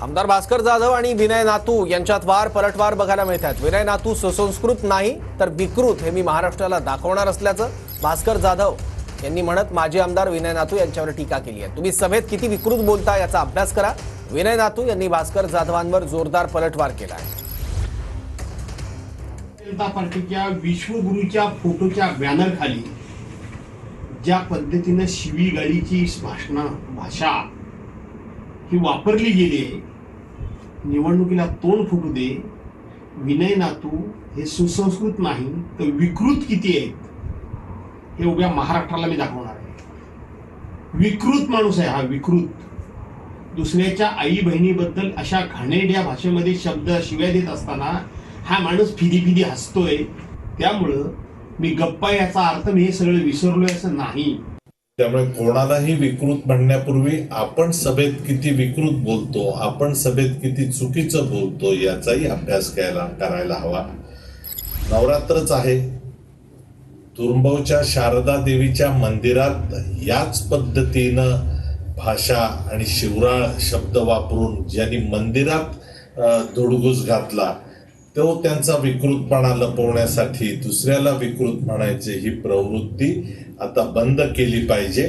आमदार भास्कर जाधव आणि विनय नातू यांच्यात वार पलटवार बघायला मिळतात। विनय नातू सुसंस्कृत नाही तर विकृत हे मी महाराष्ट्राला दाखवणार असल्याचं भास्कर जाधव यांनी म्हणत माजी आमदार विनय नातू यांच्यावर टीका केली आहे। तुम्ही सभेत किती विकृत बोलता याचा अभ्यास करा। विनय नातू यांनी भास्कर जाधवांवर जोरदार पलटवार केला आहे। जनता पार्टीच्या विश्वगुरूच्या फोटोच्या बॅनर खाली ज्या पद्धतीने शिवीगाळीची भाषा ही वापरली गेली आहे, निवडणुकीला तोंड फुटू दे। विनय नातू हे सुसंस्कृत नाही तर विकृत किती आहेत हे उभ्या महाराष्ट्राला मी दाखवणार आहे। विकृत माणूस आहे हा, विकृत। दुसऱ्याच्या आई बहिणीबद्दल अशा घाणेरड्या भाषेमध्ये शब्द शिव्या देत असताना हा माणूस फिदी हसतोय। त्यामुळं मी गप्पा याचा अर्थ मी हे सगळं विसरलोय असं नाही। त्यामुळे कोणालाही विकृत म्हणण्यापूर्वी आपण सभेत किती विकृत बोलतो, आपण सभेत किती चुकीचं बोलतो याचाही अभ्यास करायला हवा। नवरात्रच आहे, तुरुंबवच्या शारदा देवीच्या मंदिरात याच पद्धतीनं भाषा आणि शिवराळ शब्द वापरून ज्यांनी मंदिरात धुडगूस घातला तो त्यांचा विकृतपणा लपवण्यासाठी दुसऱ्याला विकृत म्हणायची ही प्रवृत्ती आता बंद केली पाहिजे।